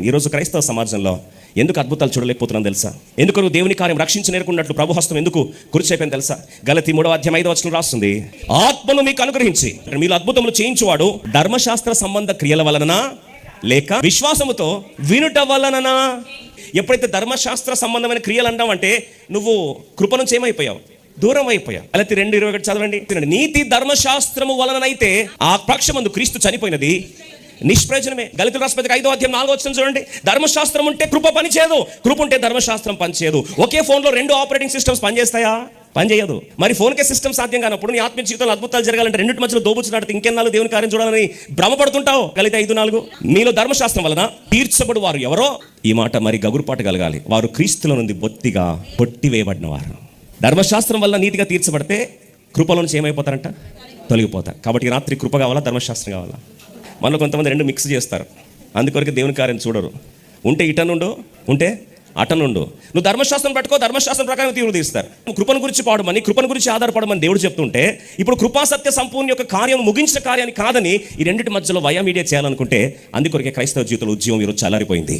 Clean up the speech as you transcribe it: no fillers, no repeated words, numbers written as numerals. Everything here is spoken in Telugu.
ఈరోజు క్రైస్తవ సమాజంలో ఎందుకు అద్భుతాలు చూడలేకపోతున్నాం తెలుసా? ఎందుకు దేవుని కార్యం రక్షించి నేర్కొన్నట్లు ప్రభు హస్తం ఎందుకు కురిచేపోయింది తెలుసా? గలతీ 3:5 రాస్తుంది, ఆత్మను మీకు అనుగ్రహించి మీరు అద్భుతములు చేయించువాడు ధర్మశాస్త్ర సంబంధ క్రియల వలననా లేక విశ్వాసముతో వినుట వలననా? ఎప్పుడైతే ధర్మశాస్త్ర సంబంధమైన క్రియలు అంటావంటే నువ్వు కృప నుంచి ఏమైపోయావు? దూరం అయిపోయావు. గలతీ 2:21 చదవండి. నీతి ధర్మశాస్త్రము వలననైతే ఆ పక్షమందు క్రీస్తు చనిపోయినది నిష్ప్రయోజనమే. గలతీయులకు రాసిన పత్రిక 5:4 చూడండి. ధర్మశాస్త్రం ఉంటే కృప పనిచేయదు, కృప ఉంటే ధర్మశాస్త్రం పనిచేయదు. ఒకే ఫోన్లో 2 ఆపరేటింగ్ సిస్టమ్స్ పనిచేస్తాయా? పనిచేయదు. మరి ఫోన్కే సిస్టమ్ సాధ్యం కానప్పుడు నీ ఆత్మీయ జీవితంలో అద్భుతాలు జరగాలంటే రెండింటి మధ్యలో దోబుచున్నాడు ఇంకెన్నాళ్ళు దేవుని కార్యం చూడాలని భ్రమపడుతుంటావు. గలతీ 5:4 మీలో ధర్మశాస్త్రం వలన తీర్చబడు వారు ఎవరో, ఈ మాట మరి గగురుపాటు కలగాలి, వారు క్రీస్తుల నుండి బొత్తిగా కొట్టివేయబడిన వారు. ధర్మశాస్త్రం వల్ల నీతిగా తీర్చబడితే కృపలో నుంచి ఏమైపోతారంట? తొలగిపోతారు. కాబట్టి రాత్రి కృప కావాలా, ధర్మశాస్త్రం కావాలా? మనలో కొంతమంది రెండు మిక్స్ చేస్తారు. అందుకొరకు దేవుని కార్యం చూడరు. ఉంటే ఇటనుండు, ఉంటే అటనుండు. నువ్వు ధర్మశాస్త్రం పట్టుకో, ధర్మశాస్త్రం ప్రకారం తీర్పు తీస్తారు. కృపను గురించి పాడమని, కృపను గురించి ఆధారపడమని దేవుడు చెప్తుంటే, ఇప్పుడు కృపాసత్య సంపూర్ణ యొక్క కార్యం ముగించిన కార్యాన్ని కాదని ఈ రెండింటి మధ్యలో వయా మీడియా చేయాలనుకుంటే, అందుకొరకే క్రైస్తవ జీవితంలో ఉద్యమం ఈరోజు చల్లారిపోయింది.